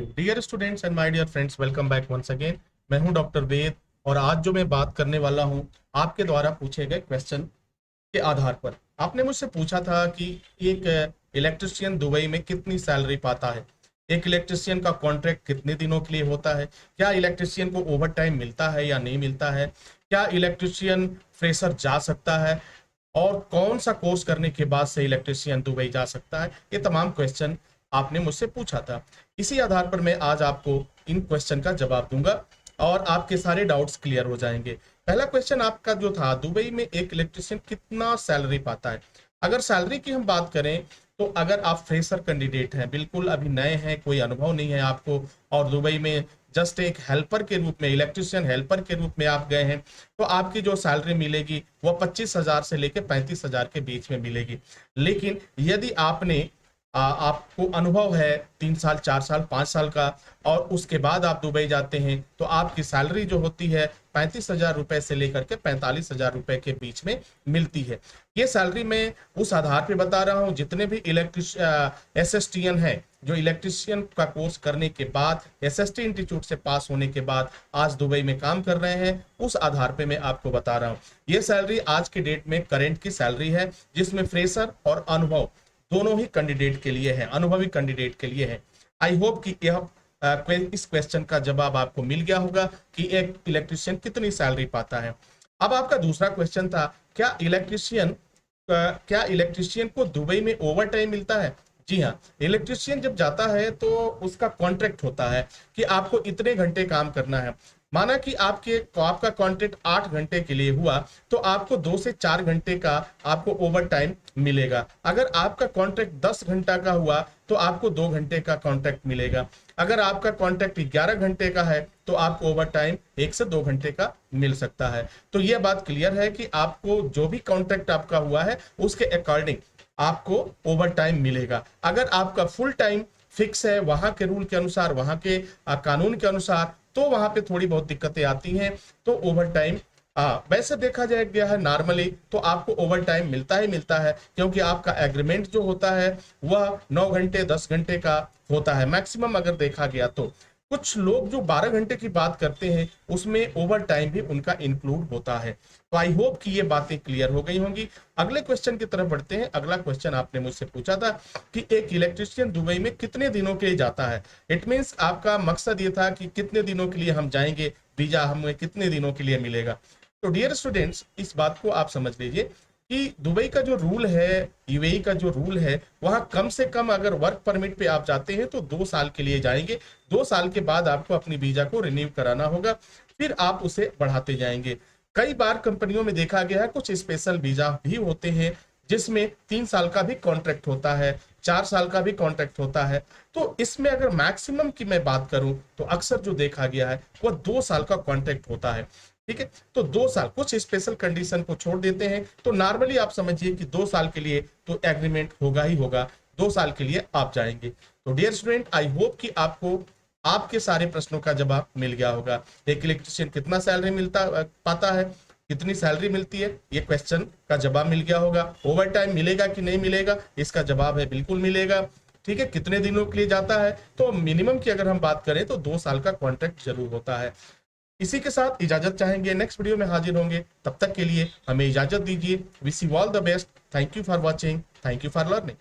You dear students and my dear friends, welcome back once again. मैं हूं doctor वेद और आज जो मैं बात करने वाला हूं आपके द्वारा पूछे गए क्वेश्चन के आधार पर। आपने मुझसे पूछा था कि एक इलेक्ट्रिशियन दुबई में कितनी सैलरी पाता है, एक इलेक्ट्रिशियन का कॉन्ट्रैक्ट कितने दिनों के लिए होता है, क्या इलेक्ट्रिशियन को ओवर टाइम मिलता है या नहीं मिलता है, क्या इलेक्ट्रिशियन फ्रेशर जा सकता है और कौन सा कोर्स करने के बाद से इलेक्ट्रिशियन दुबई जा सकता है। ये तमाम क्वेश्चन आपने मुझसे पूछा था। इसी आधार पर मैं आज आपको इन क्वेश्चन का जवाब दूंगा और आपके सारे डाउट्स क्लियर हो जाएंगे। पहला क्वेश्चन आपका जो था, दुबई में एक इलेक्ट्रिशियन कितना सैलरी पाता है। अगर सैलरी की हम बात करें तो अगर आप फ्रेशर कैंडिडेट हैं, बिल्कुल अभी नए हैं, कोई अनुभव नहीं है आपको और दुबई में जस्ट एक हेल्पर के रूप में, इलेक्ट्रिशियन हेल्पर के रूप में आप गए हैं, तो आपकी जो सैलरी मिलेगी वो 25,000 से लेकर 35,000 के बीच में मिलेगी। लेकिन यदि आपको अनुभव है 3 साल 4 साल 5 साल का और उसके बाद आप दुबई जाते हैं तो आपकी सैलरी जो होती है 35,000 रुपए से लेकर के 45,000 रुपए के बीच में मिलती है। ये सैलरी मैं उस आधार पे बता रहा हूँ जितने भी एसएसटीएन है, जो इलेक्ट्रिशियन का कोर्स करने के बाद एसएसटी इंस्टीट्यूट से पास होने के बाद आज दुबई में काम कर रहे हैं, उस आधार पे मैं आपको बता रहा हूँ। ये सैलरी आज के डेट में करंट की सैलरी है, जिसमें फ्रेशर और अनुभव दोनों ही कैंडिडेट के लिए है, अनुभवी कैंडिडेट के लिए है। आई होप कि यह इस क्वेश्चन का जवाब आपको मिल गया होगा कि एक इलेक्ट्रिशियन कितनी सैलरी पाता है। अब आपका दूसरा क्वेश्चन था, क्या इलेक्ट्रिशियन को दुबई में ओवर टाइम मिलता है। जी हाँ, इलेक्ट्रिशियन जब जाता है तो उसका कॉन्ट्रैक्ट होता है कि आपको इतने घंटे काम करना है। माना कि आपका कॉन्ट्रैक्ट 8 घंटे के लिए हुआ तो आपको 2 से 4 घंटे का आपको ओवर टाइम मिलेगा। अगर आपका कॉन्ट्रैक्ट 10 घंटा का हुआ तो आपको 2 घंटे का कॉन्ट्रैक्ट मिलेगा। अगर आपका कॉन्ट्रैक्ट 11 घंटे का है तो आपको ओवर टाइम 1 से 2 घंटे का मिल सकता है। तो यह बात क्लियर है कि आपको जो भी कॉन्ट्रैक्ट आपका हुआ है उसके अकॉर्डिंग आपको ओवर टाइम मिलेगा। अगर आपका फुल टाइम फिक्स है वहां के रूल के अनुसार, वहां के कानून के अनुसार, तो वहां पे थोड़ी बहुत दिक्कतें आती हैं। तो ओवर टाइम वैसे देखा जाए गया है नॉर्मली तो आपको ओवर टाइम मिलता ही मिलता है, क्योंकि आपका एग्रीमेंट जो होता है वह 9 घंटे 10 घंटे का होता है मैक्सिमम अगर देखा गया तो। कुछ लोग जो 12 घंटे की बात करते हैं उसमें ओवर टाइम भी उनका इंक्लूड होता है। तो आई होप कि ये बातें क्लियर हो गई होंगी। अगले क्वेश्चन की तरफ बढ़ते हैं। अगला क्वेश्चन आपने मुझसे पूछा था कि एक इलेक्ट्रिशियन दुबई में कितने दिनों के लिए जाता है। इट मींस आपका मकसद ये था कि कितने दिनों के लिए हम जाएंगे, वीजा हमें कितने दिनों के लिए मिलेगा। तो डियर स्टूडेंट्स, इस बात को आप समझ लीजिए कि दुबई का जो रूल है, यूएई का जो रूल है, वहां कम से कम अगर वर्क परमिट पे आप जाते हैं तो 2 साल के लिए जाएंगे। 2 साल के बाद आपको अपनी वीजा को रिन्यू कराना होगा, फिर आप उसे बढ़ाते जाएंगे। कई बार कंपनियों में देखा गया है कुछ स्पेशल वीजा भी होते हैं जिसमें 3 साल का भी कॉन्ट्रैक्ट होता है, 4 साल का भी कॉन्ट्रैक्ट होता है। तो इसमें अगर मैक्सिमम की मैं बात करूं तो अक्सर जो देखा गया है वह 2 साल का कॉन्ट्रैक्ट होता है। ठीक है, तो 2 साल, कुछ स्पेशल कंडीशन को छोड़ देते हैं तो नॉर्मली आप समझिए कि 2 साल के लिए तो एग्रीमेंट होगा ही होगा, 2 साल के लिए आप जाएंगे। तो डियर स्टूडेंट, आई होप कि आपको आपके सारे प्रश्नों का जवाब मिल गया होगा। एक इलेक्ट्रिशियन कितना सैलरी पाता है, कितनी सैलरी मिलती है, ये क्वेश्चन का जवाब मिल गया होगा। ओवर टाइम मिलेगा कि नहीं मिलेगा, इसका जवाब है बिल्कुल मिलेगा। ठीक है, कितने दिनों के लिए जाता है, तो मिनिमम की अगर हम बात करें तो 2 साल का कॉन्ट्रैक्ट जरूर होता है। इसी के साथ इजाजत चाहेंगे, नेक्स्ट वीडियो में हाजिर होंगे, तब तक के लिए हमें इजाजत दीजिए। Wish you all the best. Thank you for watching, thank you for learning.